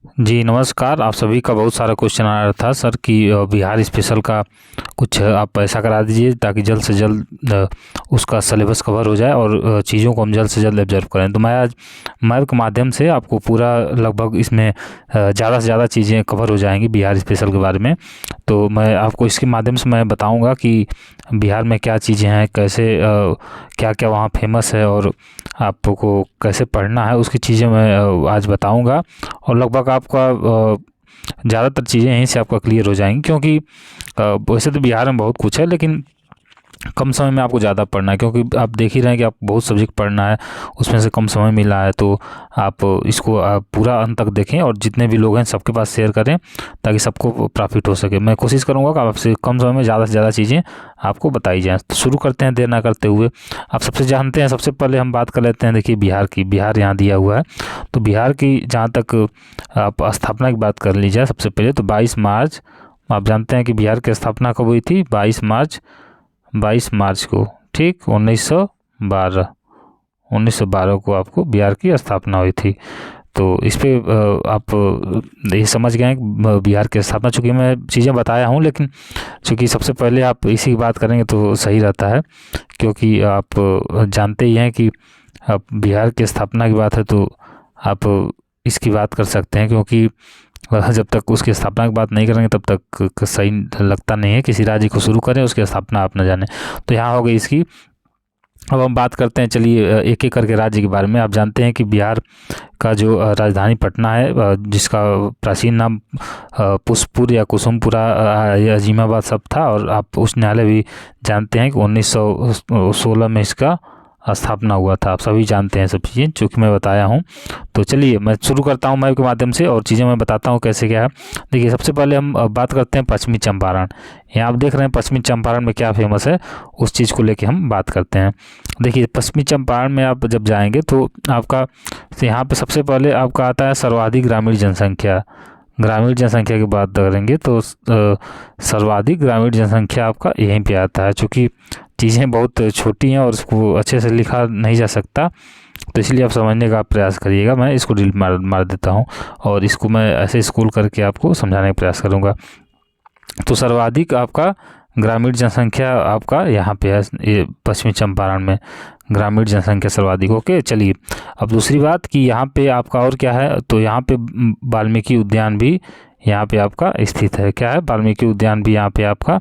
जी नमस्कार। आप सभी का बहुत सारा क्वेश्चन आ रहा था सर कि बिहार स्पेशल का कुछ आप ऐसा करा दीजिए ताकि जल्द से जल्द उसका सिलेबस कवर हो जाए और चीज़ों को हम जल्द से जल्द ऑब्जर्व करें। तो मैं आज मैप के माध्यम से आपको पूरा लगभग इसमें ज़्यादा से ज़्यादा चीज़ें कवर हो जाएंगी बिहार स्पेशल के बारे में। तो मैं आपको इसके माध्यम से मैं बताऊँगा कि बिहार में क्या चीज़ें हैं, कैसे क्या क्या वहाँ फेमस है और आपको कैसे पढ़ना है, उसकी चीज़ें मैं आज बताऊँगा। और लगभग आपका ज़्यादातर चीज़ें यहीं से आपका क्लियर हो जाएंगी, क्योंकि वैसे तो बिहार में बहुत कुछ है लेकिन कम समय में आपको ज़्यादा पढ़ना है, क्योंकि आप देख ही रहे हैं कि आपको बहुत सब्जेक्ट पढ़ना है, उसमें से कम समय मिला है। तो आप इसको आप पूरा अंत तक देखें और जितने भी लोग हैं सबके पास शेयर करें ताकि सबको प्रॉफिट हो सके। मैं कोशिश करूँगा कि आपसे कम समय में ज़्यादा से ज़्यादा चीज़ें आपको बताई जाएँ। तो शुरू करते हैं देर ना करते हुए। आप सबसे जानते हैं, सबसे पहले हम बात कर लेते हैं देखिए बिहार की। बिहार यहाँ दिया हुआ है, तो बिहार की जहाँ तक आप स्थापना की बात कर लीजिए सबसे पहले, तो 22 मार्च। आप जानते हैं कि बिहार की स्थापना कब हुई थी? 22 मार्च को, ठीक, 1912 को आपको बिहार की स्थापना हुई थी। तो इस पे आप ये समझ गए हैं कि बिहार की स्थापना, चूँकि मैं चीज़ें बताया हूँ लेकिन चूँकि सबसे पहले आप इसी की बात करेंगे तो सही रहता है, क्योंकि आप जानते ही हैं कि अब बिहार की स्थापना की बात है तो आप इसकी बात कर सकते हैं, क्योंकि जब तक उसकी स्थापना की बात नहीं करेंगे तब तक सही लगता नहीं है। किसी राज्य को शुरू करें उसकी स्थापना आप न जाने। तो यहाँ हो गई इसकी। अब हम बात करते हैं, चलिए एक एक करके राज्य के बारे में। आप जानते हैं कि बिहार का जो राजधानी पटना है, जिसका प्राचीन नाम पुष्पुर या कुसुमपुरा या अजीमाबाद सब था, और आप उच्च न्यायालय भी जानते हैं कि 1916 में इसका स्थापना हुआ था। आप सभी जानते हैं सब चीज़ें जो कि मैं बताया हूँ। तो चलिए मैं शुरू करता हूँ मैप के माध्यम से और चीज़ें मैं बताता हूँ कैसे क्या है। देखिए सबसे पहले हम बात करते हैं पश्चिमी चंपारण। यहाँ आप देख रहे हैं पश्चिमी चंपारण में क्या फेमस है, उस चीज़ को लेके हम बात करते हैं। देखिए पश्चिमी चंपारण में आप जब जाएंगे तो आपका यहाँ पे सबसे पहले आपका आता है सर्वाधिक ग्रामीण जनसंख्या। ग्रामीण जनसंख्या की बात करेंगे तो सर्वाधिक ग्रामीण जनसंख्या आपका यहीं पे आता है। चूँकि चीज़ें बहुत छोटी हैं और उसको अच्छे से लिखा नहीं जा सकता, तो इसलिए आप समझने का प्रयास करिएगा। मैं इसको डिलीट मार देता हूँ और इसको मैं ऐसे स्क्रॉल करके आपको समझाने का प्रयास करूँगा। तो सर्वाधिक आपका ग्रामीण जनसंख्या आपका यहाँ पे है, ये पश्चिमी चंपारण में ग्रामीण जनसंख्या सर्वाधिक। ओके, चलिए अब दूसरी बात कि यहाँ पे आपका और क्या है, तो यहाँ पे वाल्मीकि उद्यान भी यहाँ पे आपका स्थित है। क्या है? वाल्मीकि उद्यान भी यहाँ पे आपका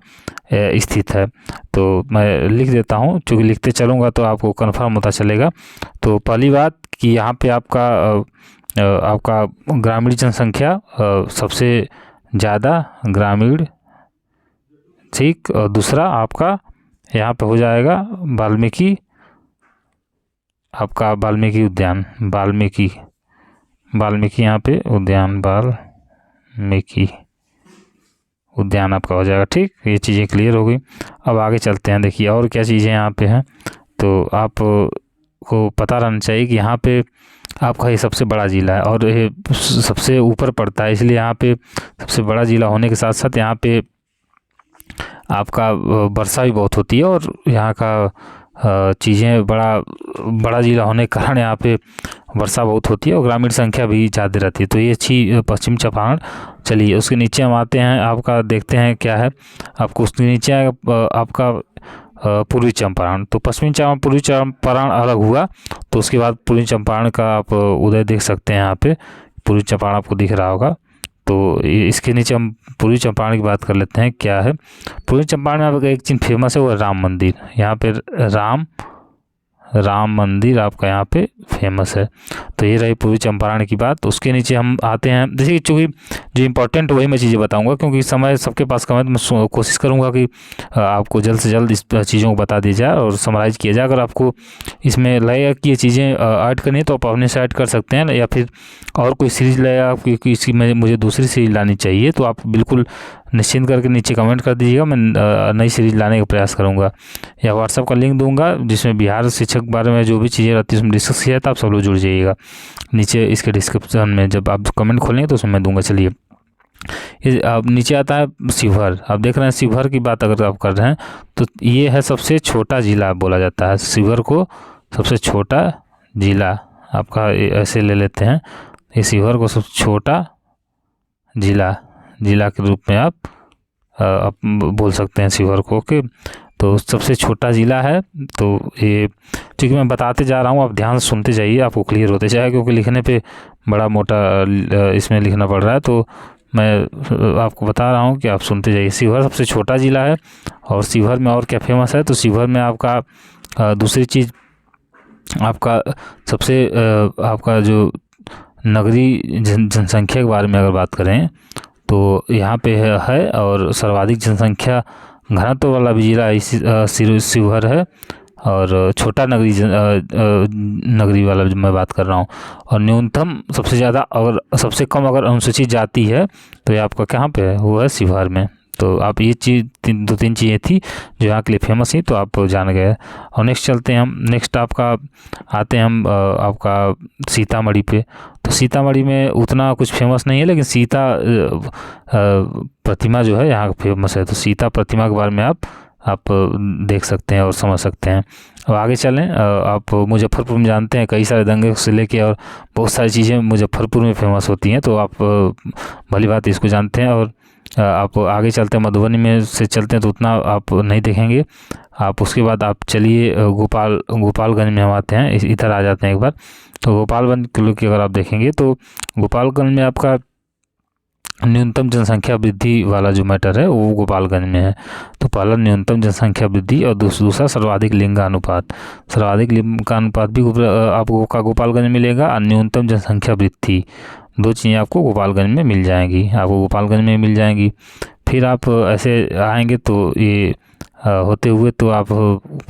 स्थित है। तो मैं लिख देता हूँ, क्योंकि लिखते चलूँगा तो आपको कन्फर्म होता चलेगा। तो पहली बात कि यहाँ पे आपका ग्रामीण जनसंख्या सबसे ज़्यादा ग्रामीण, ठीक। और दूसरा आपका यहाँ पे हो जाएगा वाल्मीकि, आपका वाल्मीकि उद्यान, वाल्मीकि यहाँ पे उद्यान, वाल्मीकि उद्यान आपका हो जाएगा, ठीक। ये चीज़ें क्लियर हो गई। अब आगे चलते हैं। देखिए और क्या चीज़ें यहाँ पे हैं, तो आप को पता रहना चाहिए कि यहाँ पे आपका ये सबसे बड़ा ज़िला है और ये सबसे ऊपर पड़ता है, इसलिए यहाँ पे सबसे बड़ा ज़िला होने के साथ साथ यहाँ पे आपका वर्षा भी बहुत होती है और यहाँ का चीज़ें बड़ा ज़िला होने के कारण यहाँ पे वर्षा बहुत होती है और ग्रामीण संख्या भी ज़्यादा रहती है। तो ये अच्छी पश्चिम चंपारण। चलिए उसके नीचे हम आते हैं, आपका देखते हैं क्या है। आपको उसके नीचे आपका पूर्वी चंपारण। तो पश्चिमी चंपारण, पूर्वी चंपारण अलग हुआ, तो उसके बाद पूर्वी चंपारण का आप उदय देख सकते हैं। यहाँ पे पूर्वी चंपारण आपको दिख रहा होगा। तो इसके नीचे हम पूर्वी चंपारण की बात कर लेते हैं। क्या है पूर्वी चंपारण में? आपका एक चीज़ फेमस है, वो है राम मंदिर। यहाँ पे राम मंदिर आपका यहाँ पे फेमस है। तो ये रही पूर्वी चंपारण की बात। उसके नीचे हम आते हैं। देखिए चूँकि जो इम्पोर्टेंट वही मैं चीज़ें बताऊंगा, क्योंकि समय सबके पास कम है, तो मैं कोशिश करूंगा कि आपको जल्द से जल्द इस चीज़ों को बता दी जाए और समराइज़ किया जाए। अगर आपको इसमें लगेगा कि ये चीज़ें ऐड करनी है तो आप अपने से ऐड कर सकते हैं, या फिर और कोई सीरीज़ लगेगा क्योंकि इसकी मुझे दूसरी सीरीज़ लानी चाहिए तो आप बिल्कुल निश्चिंत करके नीचे कमेंट कर दीजिएगा। मैं नई सीरीज़ लाने का प्रयास करूँगा, या व्हाट्सएप का लिंक दूंगा जिसमें बिहार शिक्षक के बारे में जो भी चीज़ें रहती है उसमें डिस्कस किया था। आप सब लोग जुड़ जाइएगा नीचे इसके डिस्क्रिप्शन में, जब आप कमेंट खोलेंगे तो उसमें मैं दूंगा। चलिए अब नीचे आता है शिवहर। आप देख रहे हैं शिवहर की बात अगर आप कर रहे हैं तो ये है सबसे छोटा ज़िला बोला जाता है। शिवहर को सबसे छोटा ज़िला आपका ऐसे ले लेते हैं। ये शिवहर को सबसे छोटा जिला के रूप में आप बोल सकते हैं शिवहर को। ओके, तो सबसे छोटा ज़िला है। तो ये चूँकि मैं बताते जा रहा हूँ, आप ध्यान से सुनते जाइए, आपको क्लियर होते जाए, क्योंकि लिखने पे बड़ा मोटा इसमें लिखना पड़ रहा है। तो मैं आपको बता रहा हूँ कि आप सुनते जाइए। शिवहर सबसे छोटा ज़िला है। और शिवहर में और क्या फेमस है, तो शिवहर में आपका दूसरी चीज़, आपका सबसे आपका जो नगरीय जनसंख्या के बारे में अगर बात करें तो यहाँ पे है और सर्वाधिक जनसंख्या घनत्व वाला भी जिला शिवहर है। और छोटा नगरी वाला जो मैं बात कर रहा हूँ। और न्यूनतम सबसे ज़्यादा और सबसे कम अगर अनुसूचित जाति है तो ये आपका कहाँ पे है, वो है शिवहर में। तो आप ये चीज़ दो तीन चीज़ें थी जो यहाँ के लिए फेमस थी, तो आप जान गए। और नेक्स्ट चलते हैं हम, नेक्स्ट आपका आते हैं हम आपका सीतामढ़ी पे। तो सीतामढ़ी में उतना कुछ फेमस नहीं है, लेकिन सीता प्रतिमा जो है यहाँ फेमस है। तो सीता प्रतिमा के बारे में आप देख सकते हैं और समझ सकते हैं। अब आगे चलें, आप मुजफ्फरपुर में जानते हैं कई सारे दंगे से लेके और बहुत सारी चीज़ें मुजफ्फरपुर में फेमस होती हैं, तो आप भली बात इसको जानते हैं। और आप आगे चलते हैं, मधुबनी में से चलते हैं तो उतना आप नहीं देखेंगे। आप उसके बाद आप चलिए गोपालगंज में हम आते हैं, इधर आ जाते हैं एक बार। तो गोपालगंज की अगर आप देखेंगे तो गोपालगंज में आपका न्यूनतम जनसंख्या वृद्धि वाला जो मैटर है वो गोपालगंज में है। तो पहला न्यूनतम जनसंख्या वृद्धि और दूसरा सर्वाधिक लिंगानुपात। सर्वाधिक लिंगानुपात भी आपको गोपालगंज में मिलेगा और न्यूनतम जनसंख्या वृद्धि, दो चीज़ें आपको गोपालगंज में मिल जाएंगी, आपको गोपालगंज में मिल जाएंगी। फिर आप ऐसे आएंगे तो ये होते हुए तो आप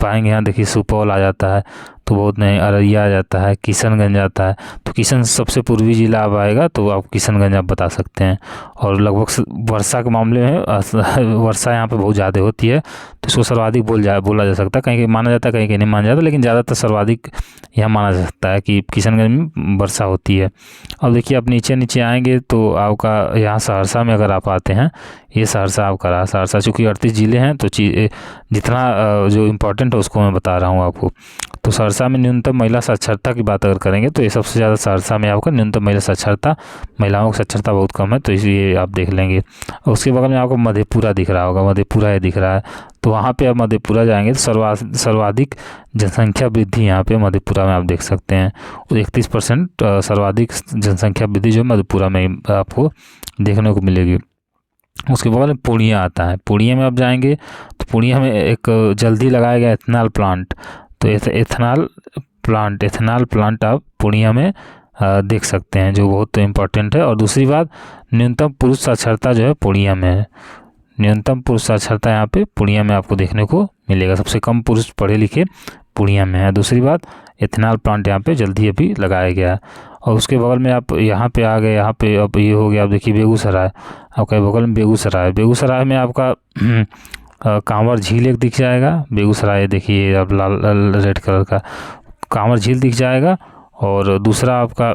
पाएंगे यहाँ देखिए सुपौल आ जाता है, तो बहुत नहीं, अररिया आ जाता है, किशनगंज आता है। तो किशन सबसे पूर्वी जिला अब आएगा, तो आप किशनगंज आप बता सकते हैं। और लगभग वर्षा के मामले में वर्षा यहाँ पे बहुत ज़्यादा होती है, तो इसको सर्वाधिक बोला जा सकता है। कहीं कहीं माना जाता है, कहीं कहीं नहीं माना जाता, लेकिन ज़्यादातर सर्वाधिक यहाँ माना जा सकता है कि किशनगंज में वर्षा होती है। अब देखिए आप नीचे आएंगे तो आपका यहाँ सहरसा में अगर आप आते हैं, ये सहरसा आपका रहा। सहरसा चूँकि 38 ज़िले हैं, तो जितना जो इम्पोर्टेंट है उसको मैं बता रहा हूँ आपको। तो सहरसा में न्यूनतम महिला साक्षरता की बात अगर करेंगे तो ये सबसे ज़्यादा सहरसा में आपका न्यूनतम महिला साक्षरता, महिलाओं की साक्षरता बहुत कम है, तो इसलिए आप देख लेंगे। उसके बगल में आपको मधेपुरा दिख रहा होगा, मधेपुरा ये दिख रहा है, तो वहाँ पे आप मधेपुरा जाएंगे तो सर्वाधिक जनसंख्या वृद्धि यहाँ पे मधेपुरा में आप देख सकते हैं। 31% सर्वाधिक जनसंख्या वृद्धि जो मधेपुरा में आपको देखने को मिलेगी। उसके बगल में पूर्णिया आता है। पूर्णिया में आप जाएंगे तो पूर्णिया में एक जल्दी लगाया गया एथेनॉल प्लांट, तो एथेनॉल प्लांट आप पूर्णिया में देख सकते हैं, जो बहुत इम्पोर्टेंट है। और दूसरी बात, न्यूनतम पुरुष साक्षरता जो है पूर्णिया में है। न्यूनतम पुरुष साक्षरता यहाँ पे पूर्णिया में आपको देखने को मिलेगा, सबसे कम पुरुष पढ़े लिखे पूर्णिया में है। दूसरी बात, एथेनॉल प्लांट यहाँ पे जल्दी अभी लगाया गया है। और उसके बगल में आप यहाँ पे आ गए, यहाँ पे अब ये हो गया, आप देखिए बेगूसराय, आपका बगल में बेगूसराय में आपका कांवर झील एक दिख जाएगा। बेगूसराय देखिए अब लाल रेड कलर का कांवर झील दिख जाएगा। और दूसरा आपका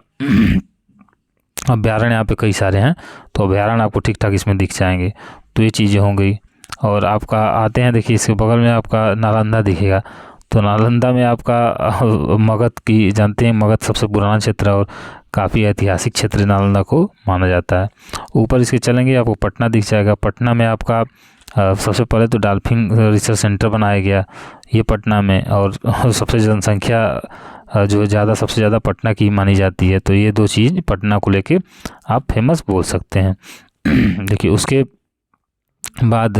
अभ्यारण्य यहाँ पे कई सारे हैं, तो अभ्यारण्य आपको ठीक ठाक इसमें दिख जाएंगे। तो ये चीज़ें हो गई। और आपका आते हैं देखिए इसके बगल में आपका नालंदा दिखेगा। तो नालंदा में आपका मगध की, जानते हैं मगध सबसे पुराना क्षेत्र और काफ़ी ऐतिहासिक क्षेत्र नालंदा को माना जाता है। ऊपर इसके चलेंगे आपको पटना दिख जाएगा। पटना में आपका सबसे पहले तो डॉल्फिन रिसर्च सेंटर बनाया गया ये पटना में, और सबसे जनसंख्या जो ज़्यादा सबसे ज़्यादा पटना की मानी जाती है। तो ये दो चीज़ पटना को लेके आप फेमस बोल सकते हैं। देखिए उसके बाद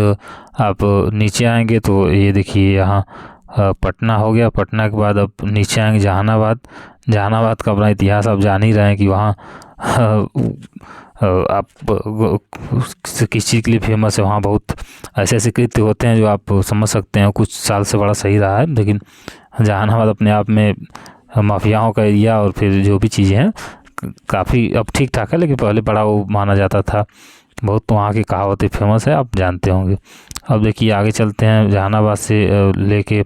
आप नीचे आएंगे तो ये देखिए यहाँ पटना हो गया। पटना के बाद अब नीचे आएंगे जहानाबाद का अपना इतिहास आप जान ही रहे हैं कि वहाँ आप किस चीज़ के लिए फेमस है। वहाँ बहुत ऐसे कृत्य होते हैं जो आप समझ सकते हैं, कुछ साल से बड़ा सही रहा है। लेकिन जहानाबाद अपने आप में माफियाओं का एरिया और फिर जो भी चीज़ें हैं काफ़ी अब ठीक ठाक है, लेकिन पहले बड़ा वो माना जाता था। बहुत तो वहाँ की कहावतें फेमस है, आप जानते होंगे। अब देखिए आगे चलते हैं, जहानाबाद से लेके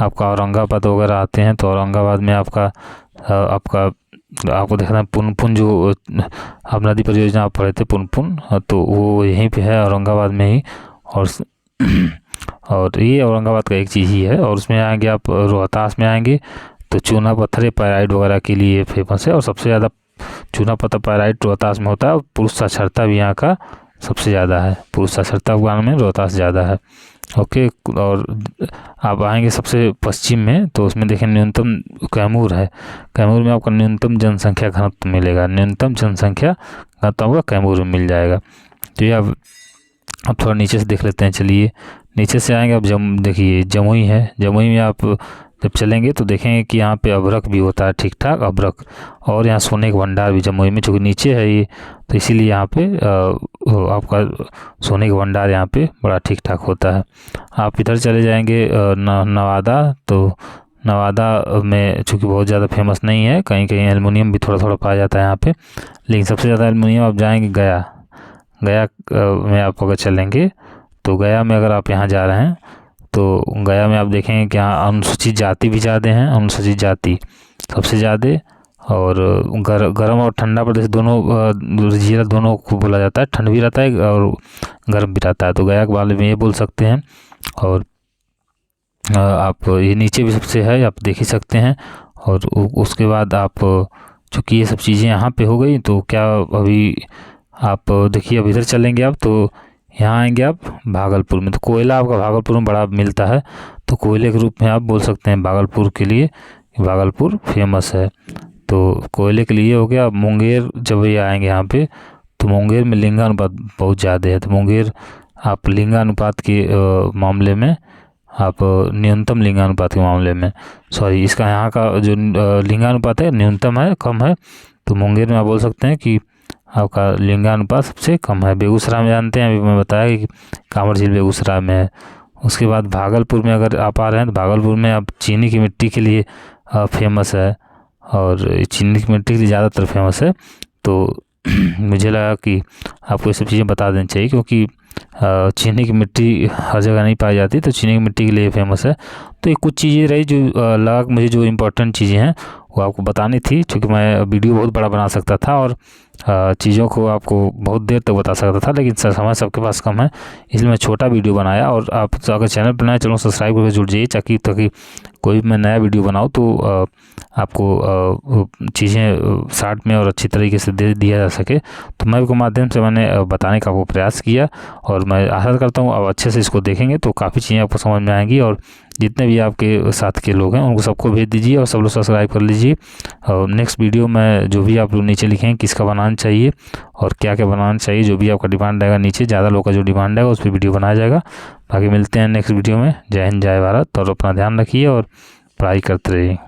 आपका औरंगाबाद वगैरह आते हैं। तो औरंगाबाद में आपको देखना पुनपुन, जो आप नदी परियोजना आप पढ़े थे पुनपुन, तो वो यहीं पे है औरंगाबाद में ही। और ये औरंगाबाद का एक चीज़ ही है। और उसमें आएंगे आप रोहतास में आएंगे तो चूना पत्थर पैराइड वगैरह के लिए फेमस है। और सबसे ज़्यादा चूना पत्थर पाइराइट रोहतास में होता है। और पुरुष साक्षरता भी यहाँ का सबसे ज़्यादा है, पुरुष साक्षरता अफगान में रोहतास ज़्यादा है। ओके, और आप आएंगे सबसे पश्चिम में तो उसमें देखें न्यूनतम कैमूर है। कैमूर में आपको न्यूनतम जनसंख्या घनत्व मिलेगा, न्यूनतम जनसंख्या घनत्व आपका कैमूर में मिल जाएगा। तो ये अब थोड़ा नीचे से देख लेते हैं। चलिए नीचे से आएंगे, अब देखिए जमुई है। जमुई में आप जब चलेंगे तो देखेंगे कि यहाँ पे अभ्रक भी होता है, ठीक ठाक अभ्रक। और यहाँ सोने का भंडार भी जमुई में, चूँकि नीचे है ये तो इसीलिए यहाँ पे आपका सोने का भंडार यहाँ पे बड़ा ठीक ठाक होता है। आप इधर चले जाएंगे नवादा, तो नवादा में चूँकि बहुत ज़्यादा फेमस नहीं है, कहीं कहीं एल्युमिनियम भी थोड़ा थोड़ा पाया जाता है यहाँ पे, लेकिन सबसे ज़्यादा एल्युमिनियम आप जाएंगे गया। गया में आप अगर चलेंगे तो गया में अगर आप यहाँ जा रहे हैं तो गया में आप देखेंगे कि यहाँ अनुसूचित जाति भी ज़्यादा हैं, अनुसूचित जाति सबसे ज़्यादा। और गर्म और ठंडा प्रदेश दोनों जिला दोनों को बोला जाता है, ठंड भी रहता है और गर्म भी रहता है, तो गया के बारे में ये बोल सकते हैं। और आप ये नीचे भी सबसे है, आप देख ही सकते हैं। और उसके बाद आप चूँकि ये सब चीज़ें यहाँ पे हो गई तो क्या अभी आप देखिए अब इधर चलेंगे आप तो यहाँ आएंगे आप भागलपुर में, तो कोयला आपका भागलपुर में बड़ा मिलता है, तो कोयले के रूप में आप बोल सकते हैं भागलपुर के लिए, भागलपुर फेमस है। तो कोयले के लिए हो गया। मुंगेर जब ये आएंगे यहाँ पे तो मुंगेर में लिंगानुपात बहुत ज़्यादा है, तो मुंगेर आप लिंगानुपात के मामले में आप न्यूनतम लिंगानुपात के मामले में सॉरी इसका यहाँ का जो लिंगानुपात है न्यूनतम है, कम है, तो मुंगेर में आप बोल सकते हैं कि आपका लिंगानुपात सबसे कम है। बेगूसराय में जानते हैं, अभी मैं बताया कि कांवर झील बेगूसराय में है। उसके बाद भागलपुर में अगर आप आ रहे हैं तो भागलपुर में आप चीनी की मिट्टी के लिए फेमस है, और चीनी की मिट्टी के लिए ज़्यादातर फेमस है। तो मुझे लगा कि आपको ये सब चीज़ें बता देनी चाहिए, क्योंकि चीनी की मिट्टी हर जगह नहीं पाई जाती, तो चीनी की मिट्टी के लिए फेमस है। तो ये कुछ चीज़ें रही जो लगा मुझे जो इम्पोर्टेंट चीज़ें हैं वो आपको बतानी थी, क्योंकि मैं वीडियो बहुत बड़ा बना सकता था और चीज़ों को आपको बहुत देर तक बता सकता था, लेकिन समय सबके पास कम है, इसलिए मैं छोटा वीडियो बनाया। और आप अगर चैनल पर नए चैनल सब्सक्राइब करके जुड़ जाइए, ताकि कोई भी मैं नया वीडियो बनाऊँ तो आपको चीज़ें शॉर्ट में और अच्छी तरीके से दे दिया जा सके। तो मैं के माध्यम से मैंने बताने का वो प्रयास किया, और मैं आशा करता हूँ अब अच्छे से इसको देखेंगे तो काफ़ी चीज़ें आपको समझ में आएंगी। और जितने भी आपके साथ के लोग हैं उनको सबको भेज दीजिए और सब लोग सब्सक्राइब कर लीजिए। और नेक्स्ट वीडियो में जो भी आप लोग नीचे लिखें किसका बनाना चाहिए और क्या क्या बनाना चाहिए, जो भी आपका डिमांड आएगा नीचे, ज़्यादा लोग का जो डिमांड आएगा उस पर वीडियो बनाया जाएगा। बाकी मिलते हैं नेक्स्ट वीडियो में। जय हिंद, जय भारत, और अपना ध्यान रखिए और पढ़ाई करते रहिए।